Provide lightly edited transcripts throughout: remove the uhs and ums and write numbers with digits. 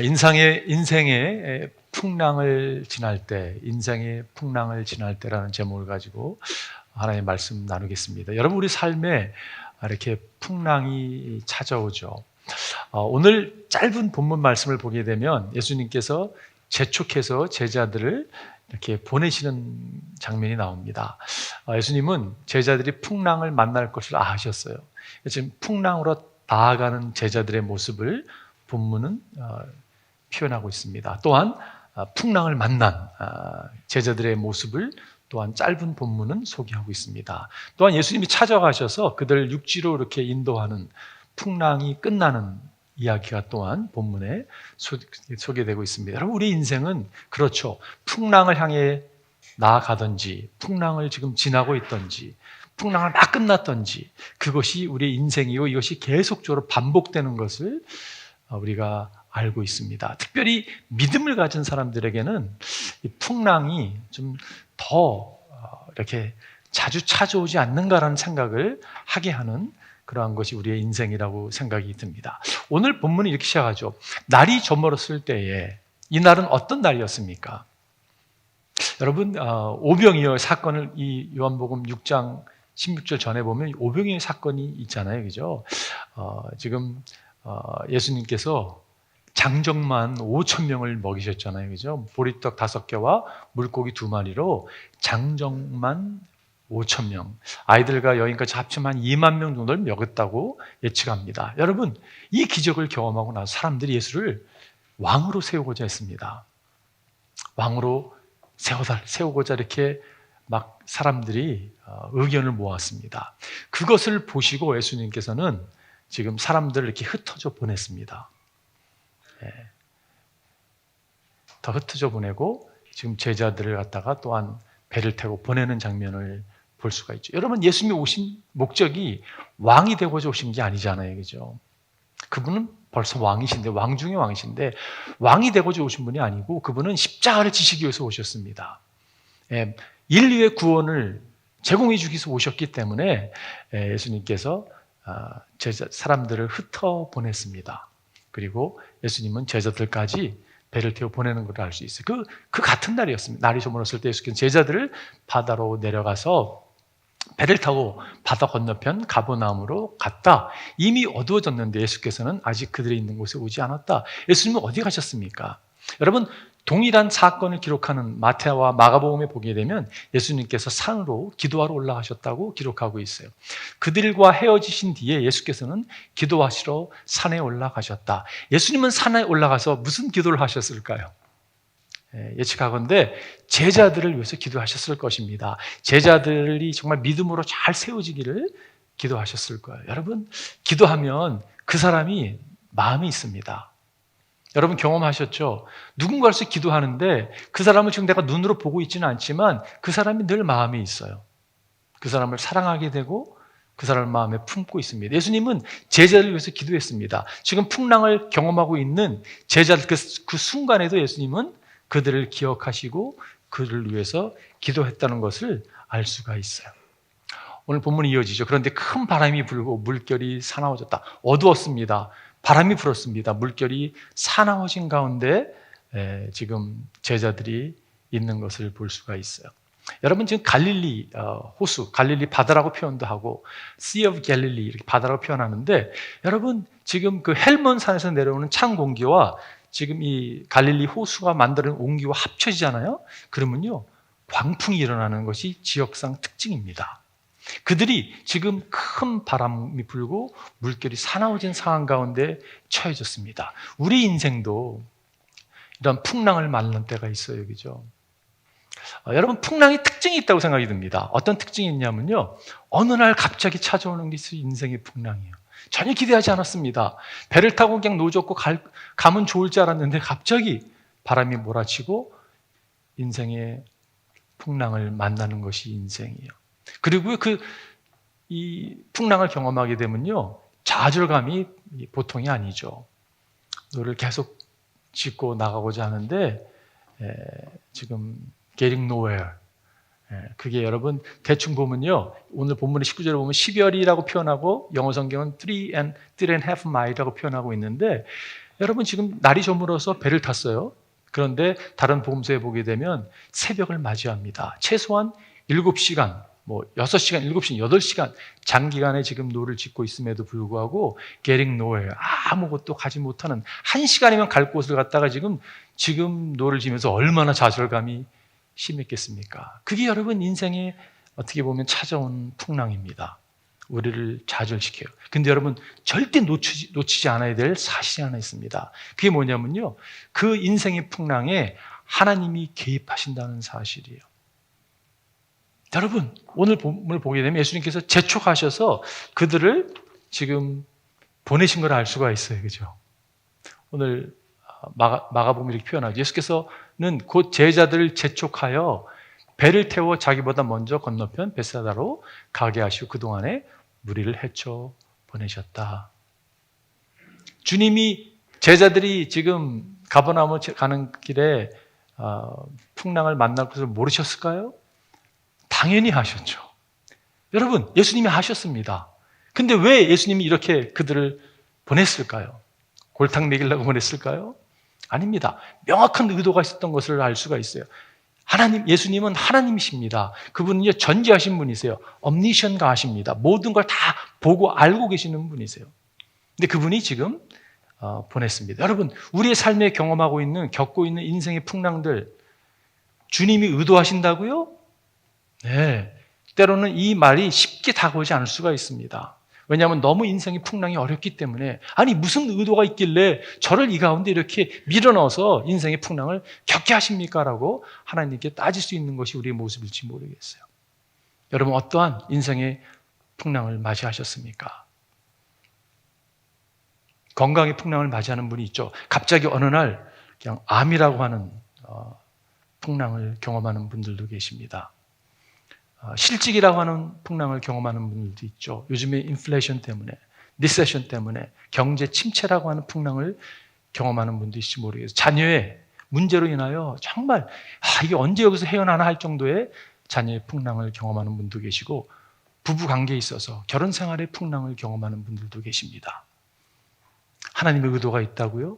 인생의 풍랑을 지날 때, 인생의 풍랑을 지날 때라는 제목을 가지고 하나님의 말씀 나누겠습니다. 여러분, 우리 삶에 이렇게 풍랑이 찾아오죠. 오늘 짧은 본문 말씀을 보게 되면 예수님께서 재촉해서 제자들을 이렇게 보내시는 장면이 나옵니다. 예수님은 제자들이 풍랑을 만날 것을 아셨어요. 지금 풍랑으로 나아가는 제자들의 모습을 본문은 표현하고 있습니다. 또한 풍랑을 만난 제자들의 모습을 또한 짧은 본문은 소개하고 있습니다. 또한 예수님이 찾아가셔서 그들을 육지로 이렇게 인도하는 풍랑이 끝나는 이야기가 또한 본문에 소개되고 있습니다. 여러분, 우리 인생은 그렇죠. 풍랑을 향해 나아가든지 풍랑을 지금 지나고 있든지 풍랑을 막 끝났든지 그것이 우리의 인생이고 이것이 계속적으로 반복되는 것을 우리가 알고 있습니다. 특별히 믿음을 가진 사람들에게는 이 풍랑이 좀 더 이렇게 자주 찾아오지 않는가라는 생각을 하게 하는 그러한 것이 우리의 인생이라고 생각이 듭니다. 오늘 본문이 이렇게 시작하죠. 날이 저물었을 때에, 이 날은 어떤 날이었습니까? 여러분, 오병이어 사건을 이 요한복음 6장 16절 전에 보면 오병이어 사건이 있잖아요, 그죠? 지금 예수님께서 장정만 5,000명을 먹이셨잖아요, 그죠? 보리떡 5개와 물고기 2마리로 장정만 5,000명, 아이들과 여인까지 합치면 한 2만 명 정도를 먹였다고 예측합니다. 여러분, 이 기적을 경험하고 나서 사람들이 예수를 왕으로 세우고자 했습니다. 왕으로 세우고자 이렇게 막 사람들이 의견을 모았습니다. 그것을 보시고 예수님께서는 지금 사람들을 이렇게 흩어져 보냈습니다. 더 흩어져 보내고 지금 제자들을 갖다가 또한 배를 타고 보내는 장면을 볼 수가 있죠. 여러분, 예수님이 오신 목적이 왕이 되고자 오신 게 아니잖아요, 그죠? 그분은 벌써 왕이신데, 왕 중에 왕이신데 왕이 되고자 오신 분이 아니고 그분은 십자가를 지시기 위해서 오셨습니다. 인류의 구원을 제공해 주기 위해서 오셨기 때문에 예수님께서 사람들을 흩어 보냈습니다. 그리고 예수님은 제자들까지 배를 태워 보내는 걸 알 수 있어요. 그 같은 날이었습니다. 날이 저물었을 때 예수께서 제자들을 바다로 내려가서 배를 타고 바다 건너편 가버나움으로 갔다. 이미 어두워졌는데 예수께서는 아직 그들이 있는 곳에 오지 않았다. 예수님은 어디 가셨습니까? 여러분, 동일한 사건을 기록하는 마태와 마가복음에 보게 되면 예수님께서 산으로 기도하러 올라가셨다고 기록하고 있어요. 그들과 헤어지신 뒤에 예수께서는 기도하시러 산에 올라가셨다. 예수님은 산에 올라가서 무슨 기도를 하셨을까요? 예측하건대 제자들을 위해서 기도하셨을 것입니다. 제자들이 정말 믿음으로 잘 세워지기를 기도하셨을 거예요. 여러분, 기도하면 그 사람이 마음이 있습니다. 여러분 경험하셨죠? 누군가를 위해서 기도하는데 그 사람을 지금 내가 눈으로 보고 있지는 않지만 그 사람이 늘 마음에 있어요. 그 사람을 사랑하게 되고 그 사람을 마음에 품고 있습니다. 예수님은 제자들을 위해서 기도했습니다. 지금 풍랑을 경험하고 있는 제자들 그 순간에도 예수님은 그들을 기억하시고 그들을 위해서 기도했다는 것을 알 수가 있어요. 오늘 본문이 이어지죠. 그런데 큰 바람이 불고 물결이 사나워졌다. 어두웠습니다. 바람이 불었습니다. 물결이 사나워진 가운데 지금 제자들이 있는 것을 볼 수가 있어요. 여러분, 지금 갈릴리 호수, 갈릴리 바다라고 표현도 하고 Sea of Galilee 이렇게 바다라고 표현하는데 여러분, 지금 그 헬몬 산에서 내려오는 찬 공기와 지금 이 갈릴리 호수가 만드는 공기와 합쳐지잖아요. 그러면요, 광풍이 일어나는 것이 지역상 특징입니다. 그들이 지금 큰 바람이 불고 물결이 사나워진 상황 가운데 처해졌습니다. 우리 인생도 이런 풍랑을 만날 때가 있어요, 그죠? 여러분, 풍랑이 특징이 있다고 생각이 듭니다. 어떤 특징이 있냐면요, 어느 날 갑자기 찾아오는 게 인생의 풍랑이에요. 전혀 기대하지 않았습니다. 배를 타고 그냥 노젓고 가면 좋을 줄 알았는데 갑자기 바람이 몰아치고 인생의 풍랑을 만나는 것이 인생이에요. 그리고 이 풍랑을 경험하게 되면요, 좌절감이 보통이 아니죠. 너를 계속 짚고 나가고자 하는데 지금 getting nowhere. 그게 여러분 대충 보면요, 오늘 본문의 19절에 보면 10열이라고 표현하고 영어 성경은 3 and a half mile이라고 표현하고 있는데 여러분 지금 날이 저물어서 배를 탔어요. 그런데 다른 복음서에 보게 되면 새벽을 맞이합니다. 최소한 7시간, 6시간, 7시간, 8시간 장기간에 지금 노를 짓고 있음에도 불구하고 getting nowhere, 아무것도 가지 못하는 1시간이면 갈 곳을 갔다가 지금 노를 지면서 얼마나 좌절감이 심했겠습니까? 그게 여러분 인생에 어떻게 보면 찾아온 풍랑입니다. 우리를 좌절시켜요. 근데 여러분 절대 놓치지 않아야 될 사실이 하나 있습니다. 그게 뭐냐면요, 그 인생의 풍랑에 하나님이 개입하신다는 사실이에요. 여러분 오늘 본문을 보게 되면 예수님께서 재촉하셔서 그들을 지금 보내신 걸 알 수가 있어요. 그죠? 오늘 마가복음 이렇게 표현하죠. 예수께서는 곧 제자들을 재촉하여 배를 태워 자기보다 먼저 건너편 벳사다로 가게 하시고 그동안에 무리를 헤쳐 보내셨다. 주님이 제자들이 지금 가버나움 가는 길에 풍랑을 만날 것을 모르셨을까요? 당연히 하셨죠. 여러분, 예수님이 하셨습니다. 근데 왜 예수님이 이렇게 그들을 보냈을까요? 골탕 먹이려고 보냈을까요? 아닙니다. 명확한 의도가 있었던 것을 알 수가 있어요. 예수님은 하나님이십니다. 그분은 전지하신 분이세요. 엄니션가하십니다. 모든 걸 다 보고 알고 계시는 분이세요. 근데 그분이 지금 보냈습니다. 여러분, 우리의 삶에 겪고 있는 인생의 풍랑들, 주님이 의도하신다고요? 네. 때로는 이 말이 쉽게 다가오지 않을 수가 있습니다. 왜냐하면 너무 인생의 풍랑이 어렵기 때문에, 아니 무슨 의도가 있길래 저를 이 가운데 이렇게 밀어넣어서 인생의 풍랑을 겪게 하십니까? 라고 하나님께 따질 수 있는 것이 우리의 모습일지 모르겠어요. 여러분 어떠한 인생의 풍랑을 맞이하셨습니까? 건강의 풍랑을 맞이하는 분이 있죠. 갑자기 어느 날 그냥 암이라고 하는 풍랑을 경험하는 분들도 계십니다. 실직이라고 하는 풍랑을 경험하는 분들도 있죠. 요즘에 인플레이션 때문에, 리세션 때문에 경제 침체라고 하는 풍랑을 경험하는 분도 있을지 모르겠어요. 자녀의 문제로 인하여 정말 이게 언제 여기서 헤어나나 할 정도의 자녀의 풍랑을 경험하는 분도 계시고, 부부 관계에 있어서 결혼 생활의 풍랑을 경험하는 분들도 계십니다. 하나님의 의도가 있다고요?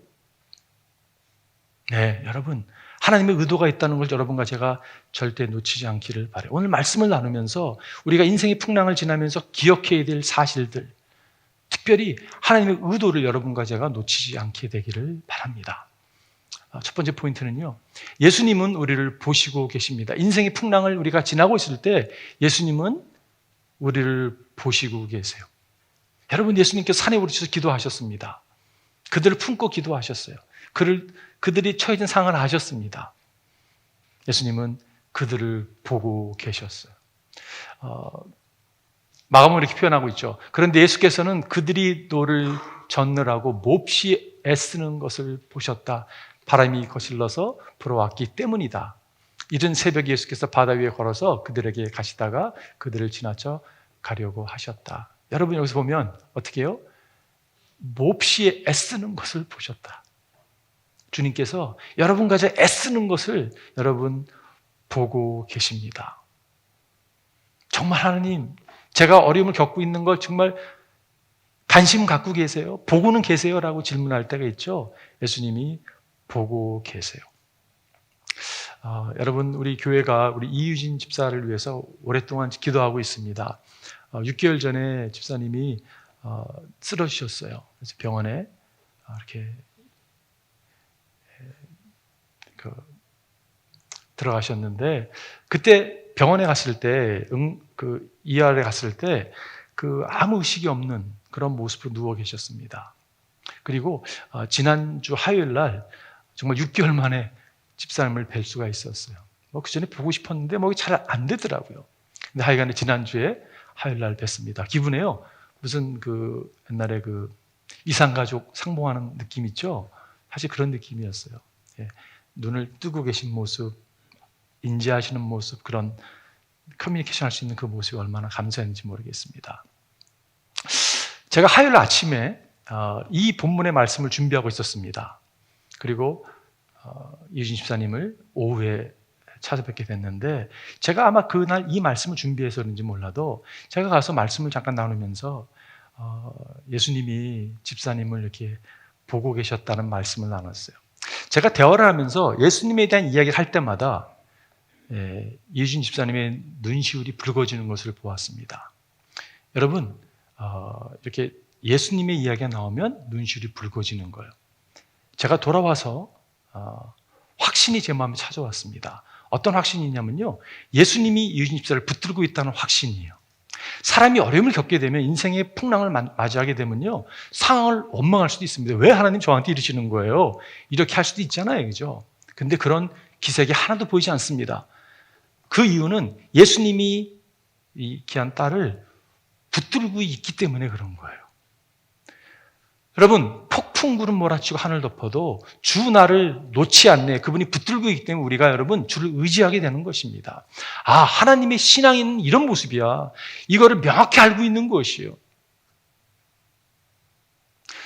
네, 여러분 하나님의 의도가 있다는 걸 여러분과 제가 절대 놓치지 않기를 바라요. 오늘 말씀을 나누면서 우리가 인생의 풍랑을 지나면서 기억해야 될 사실들, 특별히 하나님의 의도를 여러분과 제가 놓치지 않게 되기를 바랍니다. 첫 번째 포인트는요, 예수님은 우리를 보시고 계십니다. 인생의 풍랑을 우리가 지나고 있을 때 예수님은 우리를 보시고 계세요. 여러분, 예수님께서 산에 오르셔서 기도하셨습니다. 그들을 품고 기도하셨어요. 그들이 처해진 상황을 아셨습니다. 예수님은 그들을 보고 계셨어요. 마가복음은 이렇게 표현하고 있죠. 그런데 예수께서는 그들이 노를 젓느라고 몹시 애쓰는 것을 보셨다. 바람이 거슬러서 불어왔기 때문이다. 이른 새벽에 예수께서 바다 위에 걸어서 그들에게 가시다가 그들을 지나쳐 가려고 하셨다. 여러분 여기서 보면 어떻게 해요? 몹시 애쓰는 것을 보셨다. 주님께서 여러분과 제 애쓰는 것을 여러분 보고 계십니다. 정말 하나님, 제가 어려움을 겪고 있는 걸 정말 관심 갖고 계세요? 보고는 계세요? 라고 질문할 때가 있죠. 예수님이 보고 계세요. 여러분, 우리 교회가 우리 이유진 집사를 위해서 오랫동안 기도하고 있습니다. 6개월 전에 집사님이 쓰러지셨어요. 그래서 병원에 이렇게 들어가셨는데, 그때 병원에 갔을 때, ER에 갔을 때, 아무 의식이 없는 그런 모습으로 누워 계셨습니다. 그리고 지난주 화요일 날 정말 6개월 만에 집사님을 뵐 수가 있었어요. 그 전에 보고 싶었는데 잘 안 되더라고요. 근데 하여간에 지난주에 화요일 날 뵀습니다. 기분에요. 무슨 옛날에 이산가족 상봉하는 느낌 있죠? 사실 그런 느낌이었어요. 예. 눈을 뜨고 계신 모습, 인지하시는 모습, 그런 커뮤니케이션 할 수 있는 그 모습이 얼마나 감사했는지 모르겠습니다. 제가 화요일 아침에 이 본문의 말씀을 준비하고 있었습니다. 그리고 이유진 집사님을 오후에 찾아뵙게 됐는데, 제가 아마 그날 이 말씀을 준비해서 그런지 몰라도 제가 가서 말씀을 잠깐 나누면서 예수님이 집사님을 이렇게 보고 계셨다는 말씀을 나눴어요. 제가 대화를 하면서 예수님에 대한 이야기를 할 때마다 이유진 집사님의 눈시울이 붉어지는 것을 보았습니다. 여러분, 이렇게 예수님의 이야기가 나오면 눈시울이 붉어지는 거예요. 제가 돌아와서 확신이 제 마음에 찾아왔습니다. 어떤 확신이냐면요, 예수님이 이유진 집사를 붙들고 있다는 확신이에요. 사람이 어려움을 겪게 되면, 인생의 풍랑을 맞이하게 되면요, 상황을 원망할 수도 있습니다. 왜 하나님 저한테 이러시는 거예요? 이렇게 할 수도 있잖아요, 그죠? 근데 그런 기색이 하나도 보이지 않습니다. 그 이유는 예수님이 이 귀한 딸을 붙들고 있기 때문에 그런 거예요. 여러분, 폭풍 구름 몰아치고 하늘 덮어도 주 나를 놓지 않네. 그분이 붙들고 있기 때문에 우리가 여러분 주를 의지하게 되는 것입니다. 하나님의 신앙인 이런 모습이야. 이거를 명확히 알고 있는 것이에요.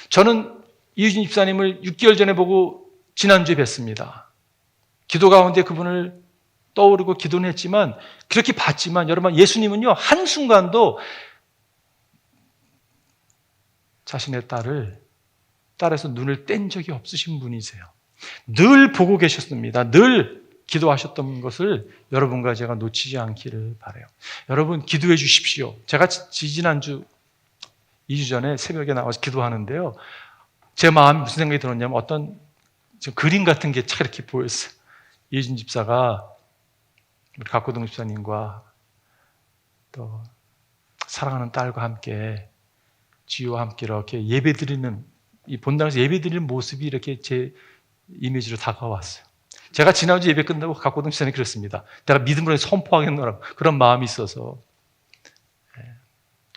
저는 이유진 집사님을 6개월 전에 보고 지난주에 뵀습니다. 기도 가운데 그분을 떠오르고 기도는 했지만, 그렇게 봤지만 여러분, 예수님은요, 한순간도 자신의 딸에서 눈을 뗀 적이 없으신 분이세요. 늘 보고 계셨습니다. 늘 기도하셨던 것을 여러분과 제가 놓치지 않기를 바라요. 여러분, 기도해 주십시오. 제가 지난주 2주 전에 새벽에 나와서 기도하는데요, 제 마음에 무슨 생각이 들었냐면, 어떤 그림 같은 게 참 이렇게 보였어요. 이혜진 집사가 우리 각고동 집사님과 또 사랑하는 딸과 함께, 지유와 함께 이렇게 예배드리는, 이 본당에서 예배드리는 모습이 이렇게 제 이미지로 다가왔어요. 제가 지난주 예배 끝나고 각고동 집사님 그랬습니다. 내가 믿음으로 선포하겠노라고, 그런 마음이 있어서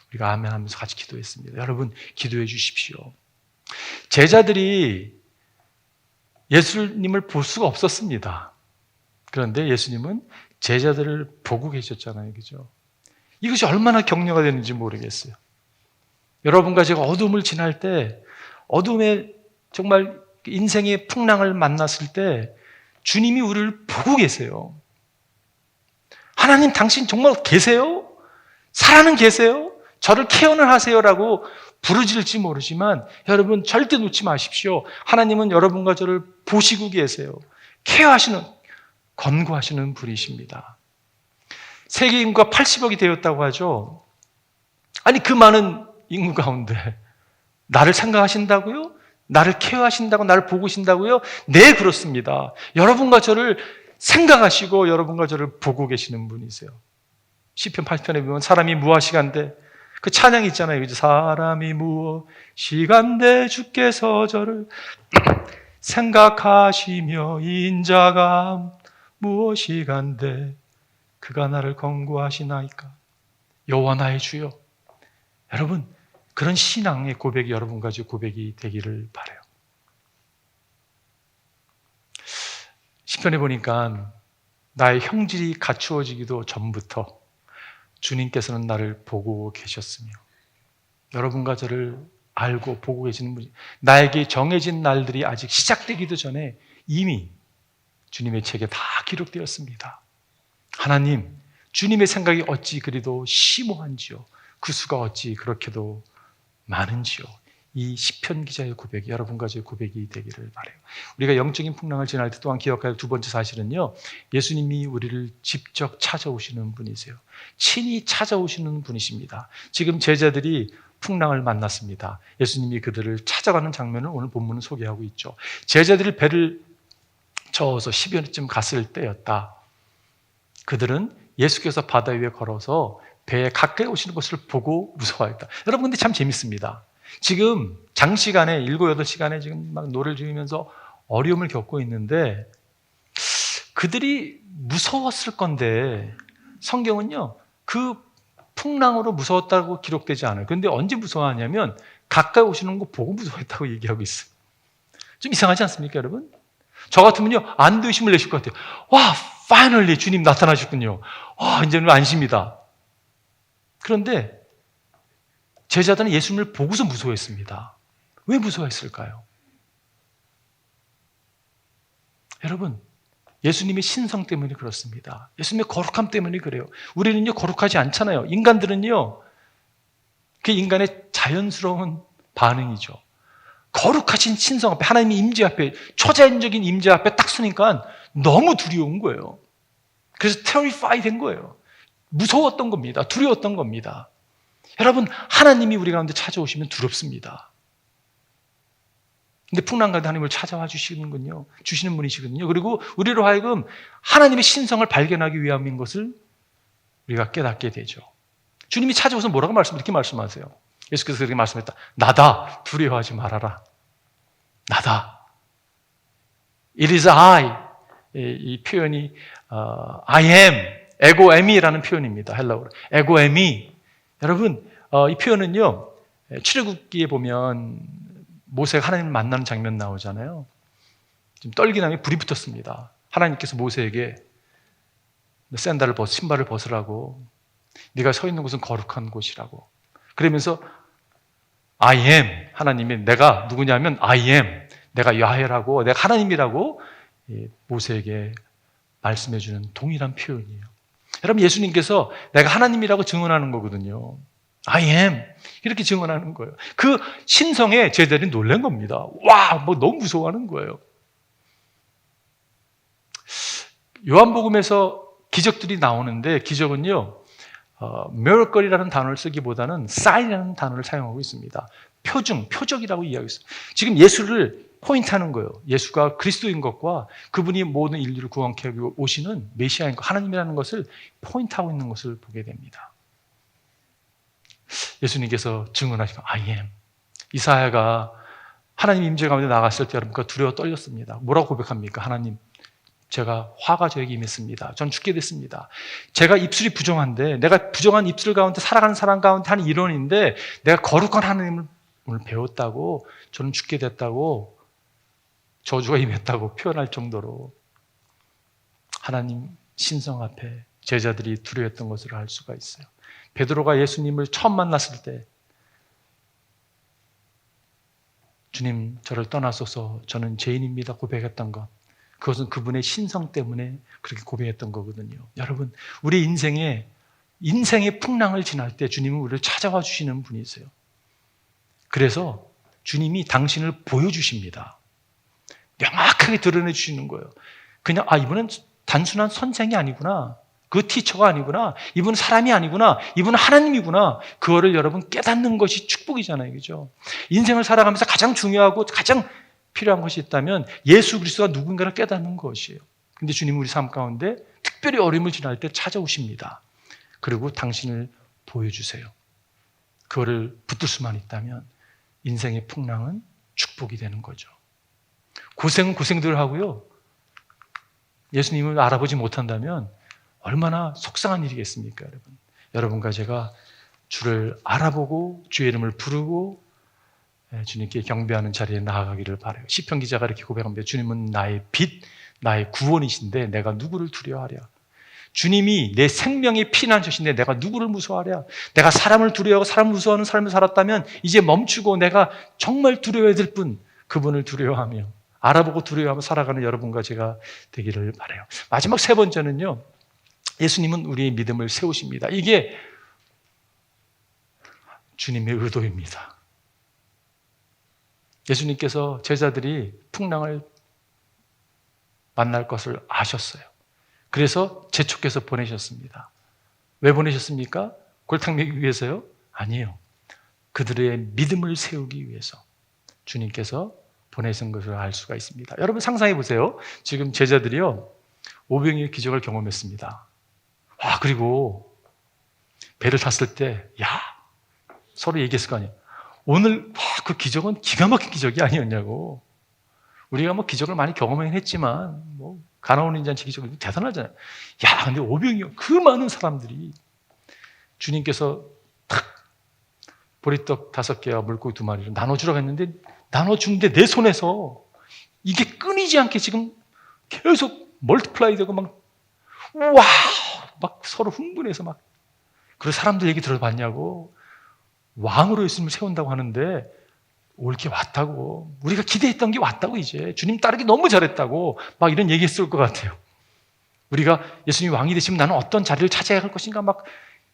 우리가 아멘 하면서 같이 기도했습니다. 여러분, 기도해 주십시오. 제자들이 예수님을 볼 수가 없었습니다. 그런데 예수님은 제자들을 보고 계셨잖아요, 그죠? 이것이 얼마나 격려가 되는지 모르겠어요. 여러분과 제가 어둠을 지날 때, 어둠의 정말 인생의 풍랑을 만났을 때 주님이 우리를 보고 계세요. 하나님, 당신 정말 계세요? 살아는 계세요? 저를 케어는 하세요라고 부르질지 모르지만, 여러분 절대 놓지 마십시오. 하나님은 여러분과 저를 보시고 계세요. 케어하시는, 권고하시는 분이십니다. 세계 인구가 80억이 되었다고 하죠. 아니, 그 많은 인구 가운데 나를 생각하신다고요? 나를 케어하신다고, 나를 보고 계신다고요? 네, 그렇습니다. 여러분과 저를 생각하시고 여러분과 저를 보고 계시는 분이세요. 시편 8편에 보면 사람이 무엇이간데, 그 찬양 있잖아요, 그죠? 사람이 무엇이간데 주께서 저를 생각하시며, 인자가 무엇이간데 그가 나를 권고하시나이까. 여호와 나의 주여. 여러분, 그런 신앙의 고백이 여러분과 제 고백이 되기를 바라요. 시편에 보니까 나의 형질이 갖추어지기도 전부터 주님께서는 나를 보고 계셨으며, 여러분과 저를 알고 보고 계시는 분이, 나에게 정해진 날들이 아직 시작되기도 전에 이미 주님의 책에 다 기록되었습니다. 하나님, 주님의 생각이 어찌 그리도 심오한지요, 그 수가 어찌 그렇게도 많은지요. 이 시편 기자의 고백이 여러분과 저의 고백이 되기를 바라요. 우리가 영적인 풍랑을 지날 때 또한 기억해야 할 두 번째 사실은요, 예수님이 우리를 직접 찾아오시는 분이세요. 친히 찾아오시는 분이십니다. 지금 제자들이 풍랑을 만났습니다. 예수님이 그들을 찾아가는 장면을 오늘 본문은 소개하고 있죠. 제자들이 배를 저어서 10여리쯤 갔을 때였다. 그들은 예수께서 바다 위에 걸어서 배에 가까이 오시는 것을 보고 무서워했다. 여러분, 근데 참 재밌습니다. 지금 장시간에 7, 8시간에 지금 막 노래를 지으면서 어려움을 겪고 있는데, 그들이 무서웠을 건데 성경은요, 그 풍랑으로 무서웠다고 기록되지 않아요. 그런데 언제 무서워하냐면 가까이 오시는 거 보고 무서워했다고 얘기하고 있어요. 좀 이상하지 않습니까, 여러분? 저 같으면요, 안도의심을 내실 것 같아요. 와, 파이널리 주님 나타나셨군요. 와, 이제는 안심이다. 그런데 제자들은 예수님을 보고서 무서워했습니다. 왜 무서워했을까요? 여러분, 예수님의 신성 때문에 그렇습니다. 예수님의 거룩함 때문에 그래요. 우리는요, 거룩하지 않잖아요. 인간들은요, 그 인간의 자연스러운 반응이죠. 거룩하신 신성 앞에, 하나님의 임재 앞에, 초자연적인 임재 앞에 딱 서니까 너무 두려운 거예요. 그래서 terrified 된 거예요. 무서웠던 겁니다. 두려웠던 겁니다. 여러분, 하나님이 우리 가운데 찾아오시면 두렵습니다. 근데 풍랑 가운데 하나님을 찾아와 주시는 분이시거든요. 그리고 우리로 하여금 하나님의 신성을 발견하기 위함인 것을 우리가 깨닫게 되죠. 주님이 찾아오서 뭐라고 이렇게 말씀하세요. 예수께서 그렇게 말씀했다. 나다. 두려워하지 말아라. 나다. It is I. 이 표현이 I am, 에고 에미라는 표현입니다. 헬라어로. 에고 에미. 여러분, 이 표현은요, 출애굽기에 보면 모세가 하나님을 만나는 장면 나오잖아요. 지금 떨기나무에 불이 붙었습니다. 하나님께서 모세에게 샌들을 신발을 벗으라고, 네가 서 있는 곳은 거룩한 곳이라고. 그러면서 I am, 하나님이 내가 누구냐면 I am, 내가 야훼라고, 내가 하나님이라고 모세에게 말씀해주는 동일한 표현이에요. 여러분, 예수님께서 내가 하나님이라고 증언하는 거거든요. I am 이렇게 증언하는 거예요. 그 신성에 제자들이 놀란 겁니다. 와, 뭐 너무 무서워하는 거예요. 요한복음에서 기적들이 나오는데 기적은요, miracle이라는 단어를 쓰기보다는 sign이라는 단어를 사용하고 있습니다. 표적이라고 이야기하고 있어요. 지금 예수를 포인트하는 거예요. 예수가 그리스도인 것과 그분이 모든 인류를 구원케 하고 오시는 메시아인 것, 하나님이라는 것을 포인트하고 있는 것을 보게 됩니다. 예수님께서 증언하시고 I am. 이사야가 하나님 임재 가운데 나갔을 때 여러분과 두려워 떨렸습니다. 뭐라고 고백합니까? 하나님, 제가 화가 저에게 임했습니다. 전 죽게 됐습니다. 제가 입술이 부정한데, 내가 부정한 입술 가운데 살아가는 사람 가운데 하는 일원인데, 내가 거룩한 하나님을 오늘 배웠다고, 저는 죽게 됐다고, 저주가 임했다고 표현할 정도로 하나님 신성 앞에 제자들이 두려워했던 것을 알 수가 있어요. 베드로가 예수님을 처음 만났을 때, 주님, 저를 떠나소서, 저는 죄인입니다 고백했던 것, 그것은 그분의 신성 때문에 그렇게 고백했던 거거든요. 여러분, 우리 인생의 풍랑을 지날 때 주님은 우리를 찾아와 주시는 분이세요. 그래서 주님이 당신을 보여주십니다. 명확하게 드러내 주시는 거예요. 그냥 이분은 단순한 선생이 아니구나, 그 티처가 아니구나, 이분은 사람이 아니구나, 이분은 하나님이구나, 그거를 여러분 깨닫는 것이 축복이잖아요. 그죠? 인생을 살아가면서 가장 중요하고 가장 필요한 것이 있다면 예수 그리스도가 누군가를 깨닫는 것이에요. 근데 주님은 우리 삶 가운데 특별히 어려움을 지날 때 찾아오십니다. 그리고 당신을 보여주세요. 그거를 붙들 수만 있다면 인생의 풍랑은 축복이 되는 거죠. 고생은 고생대로 하고요, 예수님을 알아보지 못한다면 얼마나 속상한 일이겠습니까, 여러분? 여러분과 제가 주를 알아보고 주의 이름을 부르고 주님께 경배하는 자리에 나아가기를 바라요. 시편 기자가 이렇게 고백합니다. 주님은 나의 빛, 나의 구원이신데 내가 누구를 두려워하랴? 주님이 내 생명의 피난처신데 내가 누구를 무서워하랴? 내가 사람을 두려워하고 사람 무서워하는 삶을 살았다면 이제 멈추고 내가 정말 두려워해야 될 분, 그분을 두려워하며 알아보고 두려워하며 살아가는 여러분과 제가 되기를 바라요. 마지막 세 번째는요, 예수님은 우리의 믿음을 세우십니다. 이게 주님의 의도입니다. 예수님께서 제자들이 풍랑을 만날 것을 아셨어요. 그래서 재촉해서 보내셨습니다. 왜 보내셨습니까? 골탕 먹이기 위해서요? 아니에요. 그들의 믿음을 세우기 위해서 주님께서 보내신 것을 알 수가 있습니다. 여러분 상상해 보세요. 지금 제자들이요, 오병이의 기적을 경험했습니다. 그리고 배를 탔을 때 서로 얘기했을 거 아니에요. 오늘 그 기적은 기가 막힌 기적이 아니었냐고. 우리가 뭐 기적을 많이 경험하긴 했지만 가나온 잔치 기적이 대단하잖아요. 근데 오병이요, 그 많은 사람들이 주님께서 탁 보리떡 5개와 물고기 2마리를 나눠주라고 했는데 나눠주는데 내 손에서 이게 끊이지 않게 지금 계속 멀티플라이 되고 막 서로 흥분해서 그래서 사람들 얘기 들어봤냐고. 왕으로 예수님을 세운다고 하는데 올 게 왔다고, 우리가 기대했던 게 왔다고, 이제 주님 따르기 너무 잘했다고 이런 얘기했을 것 같아요. 우리가 예수님이 왕이 되시면 나는 어떤 자리를 차지해야 할 것인가,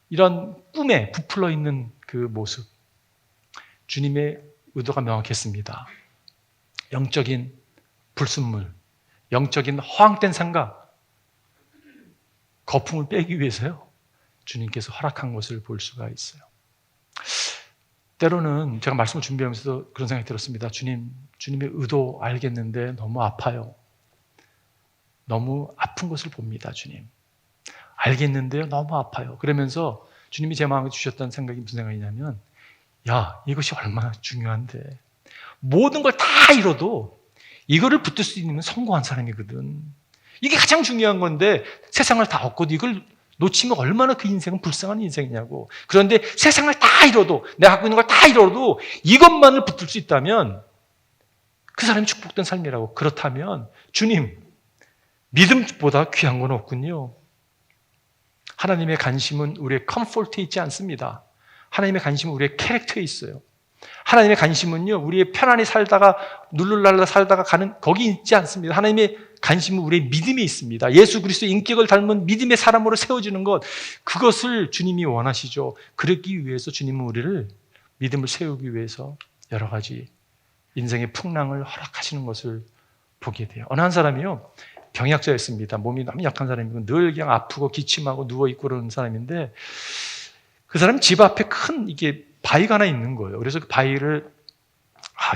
이런 꿈에 부풀어 있는 그 모습. 주님의 의도가 명확했습니다. 영적인 불순물, 영적인 허황된 생각, 거품을 빼기 위해서요, 주님께서 허락한 것을 볼 수가 있어요. 때로는 제가 말씀을 준비하면서도 그런 생각이 들었습니다. 주님의 의도 알겠는데 너무 아파요. 너무 아픈 것을 봅니다, 주님. 알겠는데요, 너무 아파요. 그러면서 주님이 제 마음에 주셨던 생각이 무슨 생각이냐면, 야, 이것이 얼마나 중요한데. 모든 걸 다 잃어도 이거를 붙들 수 있는 성공한 사람이거든. 이게 가장 중요한 건데 세상을 다 얻고도 이걸 놓치면 얼마나 그 인생은 불쌍한 인생이냐고. 그런데 세상을 다 잃어도, 내가 갖고 있는 걸 다 잃어도 이것만을 붙들 수 있다면 그 사람이 축복된 삶이라고. 그렇다면 주님, 믿음보다 귀한 건 없군요. 하나님의 관심은 우리의 컴포트에 있지 않습니다. 하나님의 관심은 우리의 캐릭터에 있어요. 하나님의 관심은요, 우리의 편안히 살다가 룰루랄라 살다가 가는 거기 있지 않습니다. 하나님의 관심은 우리의 믿음에 있습니다. 예수 그리스도의 인격을 닮은 믿음의 사람으로 세워지는 것, 그것을 주님이 원하시죠. 그러기 위해서 주님은 우리를 믿음을 세우기 위해서 여러 가지 인생의 풍랑을 허락하시는 것을 보게 돼요. 어느 한 사람이요, 병약자였습니다. 몸이 너무 약한 사람이고 늘 그냥 아프고 기침하고 누워있고 그러는 사람인데, 그 사람은 집 앞에 큰 이게 바위가 하나 있는 거예요. 그래서 그 바위를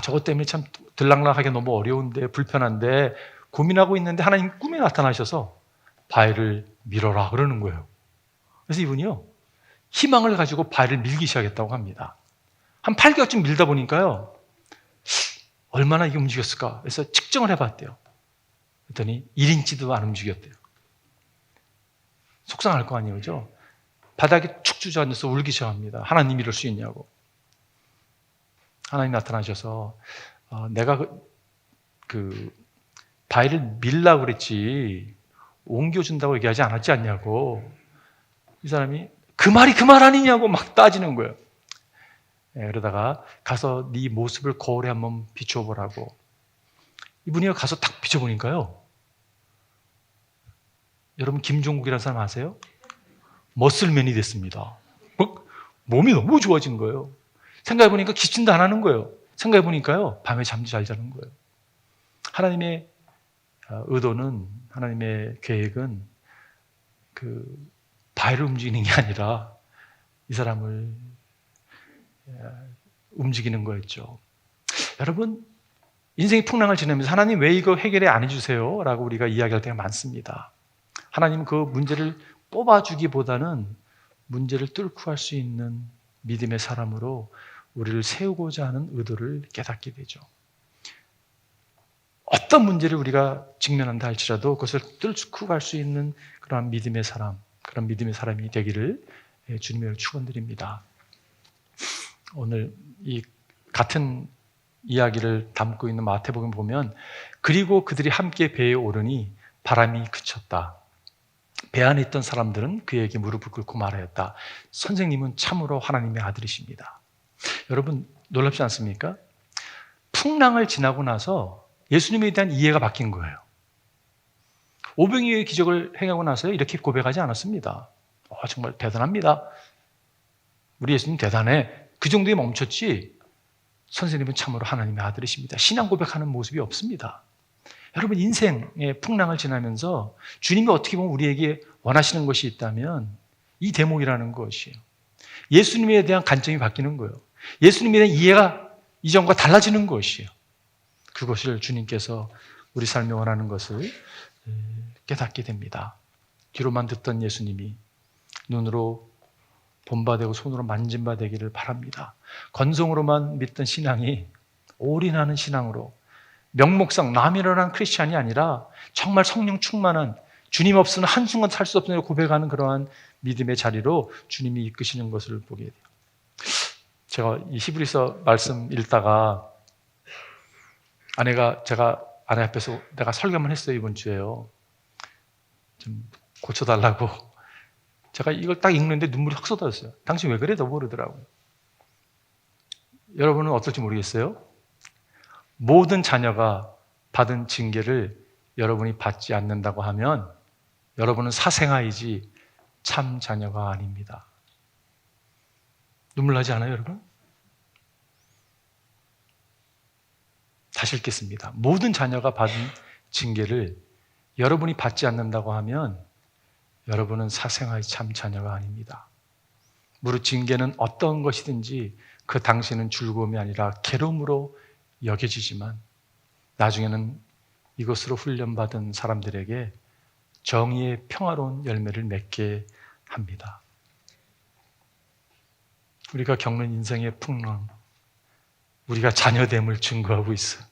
저것 때문에 참 들락날락하기 너무 어려운데 불편한데 고민하고 있는데 하나님 꿈에 나타나셔서 바위를 밀어라 그러는 거예요. 그래서 이분이요, 희망을 가지고 바위를 밀기 시작했다고 합니다. 한 8개월쯤 밀다 보니까요, 얼마나 이게 움직였을까 그래서 측정을 해봤대요. 그랬더니 1인치도 안 움직였대요. 속상할 거 아니에요, 그죠? 바닥에 축 주저앉아서 울기 시작합니다. 하나님 이럴 수 있냐고. 하나님 나타나셔서 내가 그 바위를 밀라고 그랬지 옮겨준다고 얘기하지 않았지 않냐고. 이 사람이 그 말이 그 말 아니냐고 막 따지는 거예요. 그러다가 가서 네 모습을 거울에 한번 비춰보라고. 이분이 가서 딱 비춰보니까요, 여러분 김종국이라는 사람 아세요? 머슬맨이 됐습니다. 몸이 너무 좋아진 거예요. 생각해보니까 기침도 안 하는 거예요. 생각해보니까요, 밤에 잠도 잘 자는 거예요. 하나님의 의도는, 하나님의 계획은 그 바위를 움직이는 게 아니라 이 사람을 움직이는 거였죠. 여러분, 인생의 풍랑을 지내면서 하나님 왜 이거 해결해 안 해주세요? 라고 우리가 이야기할 때가 많습니다. 하나님은 그 문제를 뽑아주기보다는 문제를 뚫고 할 수 있는 믿음의 사람으로 우리를 세우고자 하는 의도를 깨닫게 되죠. 어떤 문제를 우리가 직면한다 할지라도 그것을 뚫고 갈 수 있는 그런 믿음의 사람, 그런 믿음의 사람이 되기를 주님의 축원드립니다. 오늘 이 같은 이야기를 담고 있는 마태복음 보면, 그리고 그들이 함께 배에 오르니 바람이 그쳤다. 배 안에 있던 사람들은 그에게 무릎을 꿇고 말하였다. 선생님은 참으로 하나님의 아들이십니다. 여러분, 놀랍지 않습니까? 풍랑을 지나고 나서 예수님에 대한 이해가 바뀐 거예요. 오병이어의 기적을 행하고 나서 이렇게 고백하지 않았습니다. 정말 대단합니다. 우리 예수님 대단해. 그 정도에 멈췄지, 선생님은 참으로 하나님의 아들이십니다. 신앙 고백하는 모습이 없습니다. 여러분, 인생의 풍랑을 지나면서 주님이 어떻게 보면 우리에게 원하시는 것이 있다면 이 대목이라는 것이에요. 예수님에 대한 관점이 바뀌는 거예요. 예수님에 대한 이해가 이전과 달라지는 것이에요. 그것을 주님께서 우리 삶에 원하는 것을 깨닫게 됩니다. 귀로만 듣던 예수님이 눈으로 본 바 되고 손으로 만진 바 되기를 바랍니다. 건성으로만 믿던 신앙이 올인하는 신앙으로, 명목상 나미러난 크리스찬이 아니라 정말 성령 충만한, 주님 없으면 한순간 살 수 없는 고백하는 그러한 믿음의 자리로 주님이 이끄시는 것을 보게 돼요. 제가 이 히브리서 말씀 읽다가 제가 아내 앞에서 내가 설교만 했어요, 이번 주에요. 좀 고쳐달라고. 제가 이걸 딱 읽는데 눈물이 확 쏟아졌어요. 당신 왜 그래? 너무 그러더라고요. 여러분은 어떨지 모르겠어요. 모든 자녀가 받은 징계를 여러분이 받지 않는다고 하면 여러분은 사생아이지 참 자녀가 아닙니다. 눈물 나지 않아요, 여러분? 다시 읽겠습니다. 모든 자녀가 받은 징계를 여러분이 받지 않는다고 하면 여러분은 사생아의 참 자녀가 아닙니다. 무릇 징계는 어떤 것이든지 그 당시에는 즐거움이 아니라 괴로움으로 여겨지지만 나중에는 이것으로 훈련받은 사람들에게 정의의 평화로운 열매를 맺게 합니다. 우리가 겪는 인생의 풍랑, 우리가 자녀됨을 증거하고 있어요.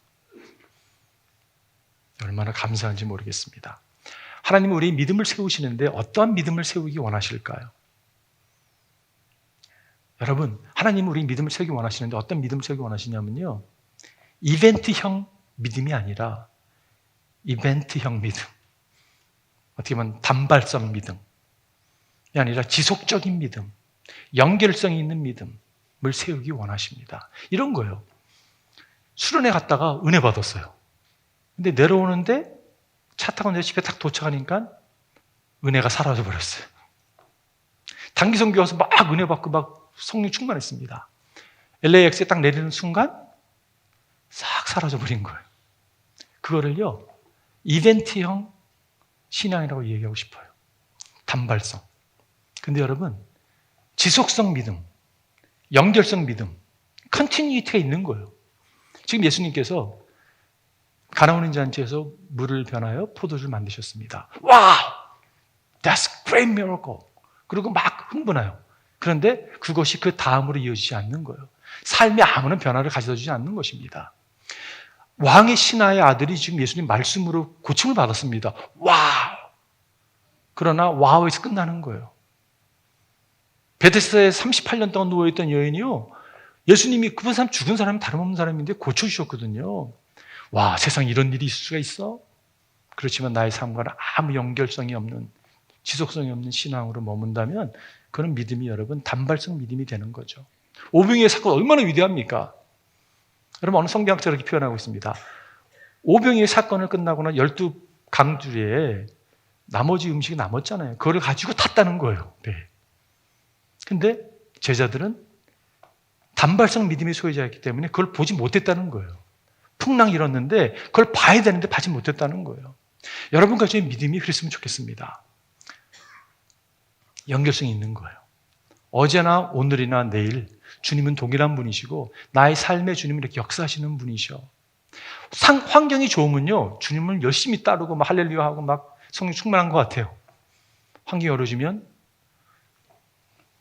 얼마나 감사한지 모르겠습니다. 하나님은 우리의 믿음을 세우시는데 어떠한 믿음을 세우기 원하실까요? 여러분, 하나님은 우리 믿음을 세우기 원하시는데 어떤 믿음을 세우기 원하시냐면요, 이벤트형 믿음이 아니라 이벤트형 믿음, 어떻게 보면 단발성 믿음이 아니라 지속적인 믿음, 연결성이 있는 믿음을 세우기 원하십니다. 이런 거예요. 수련회 갔다가 은혜 받았어요. 근데 내려오는데 차 타고 내 집에 딱 도착하니까 은혜가 사라져 버렸어요. 단기 선교 와서 막 은혜 받고 막 성령 충만했습니다. LAX에 딱 내리는 순간 싹 사라져 버린 거예요. 그거를요, 이벤트형 신앙이라고 얘기하고 싶어요. 단발성. 근데 여러분, 지속성 믿음, 연결성 믿음, 컨티뉴이티가 있는 거예요. 지금 예수님께서 가나오는 잔치에서 물을 변하여 포도주를 만드셨습니다. 와우! That's great miracle. 그리고 막 흥분해요. 그런데 그것이 그 다음으로 이어지지 않는 거예요. 삶에 아무런 변화를 가져다 주지 않는 것입니다. 왕의 신하의 아들이 지금 예수님 말씀으로 고침을 받았습니다. 와우! 그러나 와우에서 끝나는 거예요. 베데스다에 38년 동안 누워있던 여인이요, 예수님이 그분 사람 죽은 사람이 다름없는 사람인데 고쳐주셨거든요. 와, 세상에 이런 일이 있을 수가 있어? 그렇지만 나의 삶과는 아무 연결성이 없는, 지속성이 없는 신앙으로 머문다면 그런 믿음이 여러분 단발성 믿음이 되는 거죠. 오병이의 사건 얼마나 위대합니까? 여러분, 어느 성경학자가 이렇게 표현하고 있습니다. 오병이의 사건을 끝나고는 12강주에 나머지 음식이 남았잖아요. 그걸 가지고 탔다는 거예요. 네. 근데 제자들은 단발성 믿음의 소유자였기 때문에 그걸 보지 못했다는 거예요. 풍랑이 일었는데 그걸 봐야 되는데 보지 못했다는 거예요. 여러분과 저의 믿음이 그랬으면 좋겠습니다. 연결성이 있는 거예요. 어제나 오늘이나 내일 주님은 동일한 분이시고 나의 삶에 주님은 이렇게 역사하시는 분이셔. 환경이 좋으면요, 주님을 열심히 따르고 막 할렐루야 하고 막 성령 충만한 것 같아요. 환경이 어려지면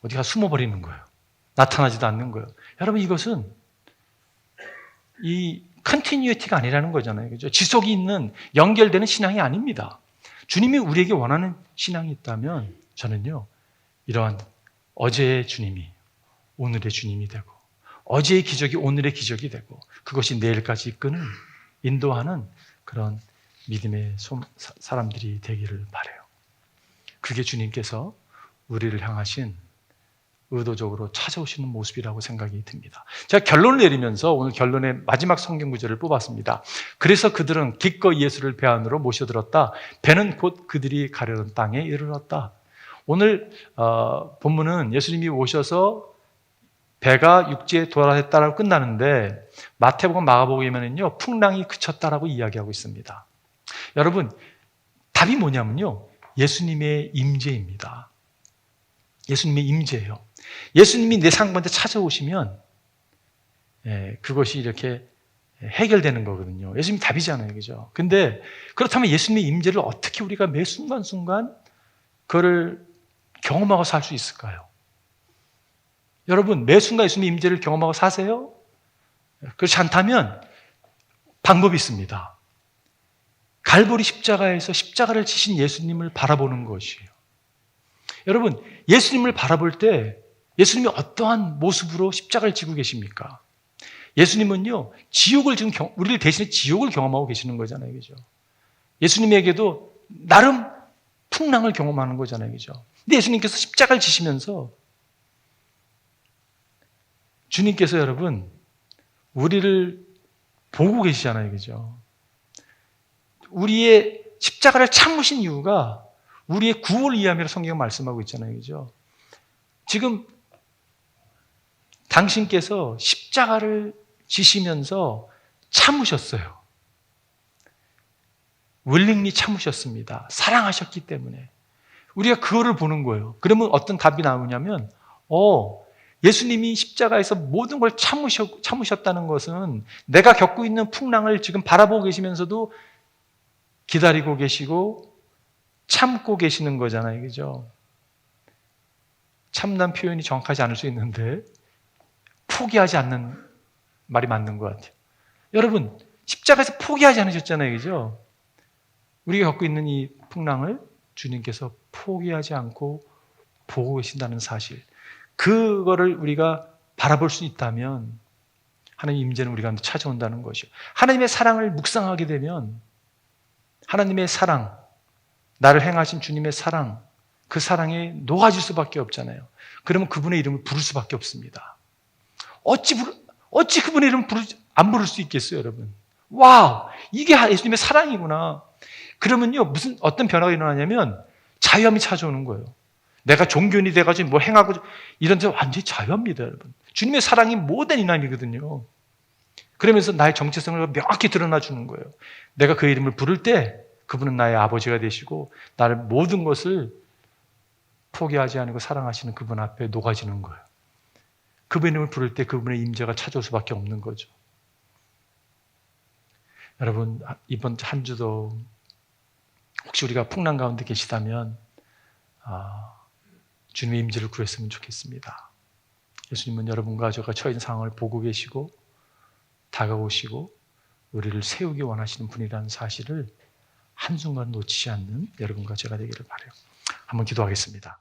어디가 숨어버리는 거예요. 나타나지도 않는 거예요. 여러분, 이것은 이 컨티뉴이티가 아니라는 거잖아요. 그죠? 지속이 있는, 연결되는 신앙이 아닙니다. 주님이 우리에게 원하는 신앙이 있다면 저는요, 이러한 어제의 주님이 오늘의 주님이 되고, 어제의 기적이 오늘의 기적이 되고, 그것이 내일까지 이끄는, 인도하는 그런 믿음의 사람들이 되기를 바라요. 그게 주님께서 우리를 향하신 의도적으로 찾아오시는 모습이라고 생각이 듭니다. 제가 결론을 내리면서 오늘 결론의 마지막 성경 구절을 뽑았습니다. 그래서 그들은 기꺼이 예수를 배 안으로 모셔들었다. 배는 곧 그들이 가려던 땅에 이르렀다. 오늘 본문은 예수님이 오셔서 배가 육지에 도달했다라고 끝나는데 마태복음, 마가복음에는요, 풍랑이 그쳤다라고 이야기하고 있습니다. 여러분, 답이 뭐냐면요, 예수님의 임재입니다. 예수님의 임재예요. 예수님이 내 삶 가운데 찾아오시면 그것이 이렇게 해결되는 거거든요. 예수님이 답이잖아요. 그죠? 근데 그렇다면 예수님의 임재를 어떻게 우리가 매 순간순간 그거를 경험하고 살 수 있을까요? 여러분, 매 순간 예수님의 임재를 경험하고 사세요? 그렇지 않다면 방법이 있습니다. 갈보리 십자가에서 십자가를 지신 예수님을 바라보는 것이에요. 여러분, 예수님을 바라볼 때 예수님이 어떠한 모습으로 십자가를 지고 계십니까? 예수님은요, 지옥을 지금 우리를 대신에 지옥을 경험하고 계시는 거잖아요. 그죠? 예수님에게도 나름 풍랑을 경험하는 거잖아요. 그죠? 근데 예수님께서 십자가를 지시면서 주님께서 여러분, 우리를 보고 계시잖아요. 그죠? 우리의 십자가를 참으신 이유가 우리의 구원을 위함이라고 성경은 말씀하고 있잖아요. 그죠? 지금 당신께서 십자가를 지시면서 참으셨어요. willingly 참으셨습니다. 사랑하셨기 때문에. 우리가 그거를 보는 거예요. 그러면 어떤 답이 나오냐면 예수님이 십자가에서 모든 걸 참으셨다는 것은 내가 겪고 있는 풍랑을 지금 바라보고 계시면서도 기다리고 계시고 참고 계시는 거잖아요. 그죠? 참난 표현이 정확하지 않을 수 있는데 포기하지 않는 말이 맞는 것 같아요. 여러분, 십자가에서 포기하지 않으셨잖아요. 그죠? 우리가 겪고 있는 이 풍랑을 주님께서 포기하지 않고 보고 계신다는 사실, 그거를 우리가 바라볼 수 있다면 하나님의 임재는 우리 가운데 찾아온다는 것이요. 하나님의 사랑을 묵상하게 되면 하나님의 사랑, 나를 행하신 주님의 사랑, 그 사랑에 녹아질 수밖에 없잖아요. 그러면 그분의 이름을 부를 수밖에 없습니다. 어찌 그분의 이름을 안 부를 수 있겠어요, 여러분? 와우! 이게 예수님의 사랑이구나. 그러면요, 어떤 변화가 일어나냐면 자유함이 찾아오는 거예요. 내가 종교인이 돼가지고 뭐 행하고 이런 데 완전히 자유합니다, 여러분. 주님의 사랑이 모든 인간이거든요. 그러면서 나의 정체성을 명확히 드러나 주는 거예요. 내가 그 이름을 부를 때 그분은 나의 아버지가 되시고 나를 모든 것을 포기하지 않고 사랑하시는 그분 앞에 녹아지는 거예요. 그분의 이름을 부를 때 그분의 임재가 찾아올 수밖에 없는 거죠. 여러분, 이번 한 주도 혹시 우리가 풍랑 가운데 계시다면 주님의 임재를 구했으면 좋겠습니다. 예수님은 여러분과 제가 처해 있는 상황을 보고 계시고 다가오시고 우리를 세우기 원하시는 분이라는 사실을 한순간 놓치지 않는 여러분과 제가 되기를 바라요. 한번 기도하겠습니다.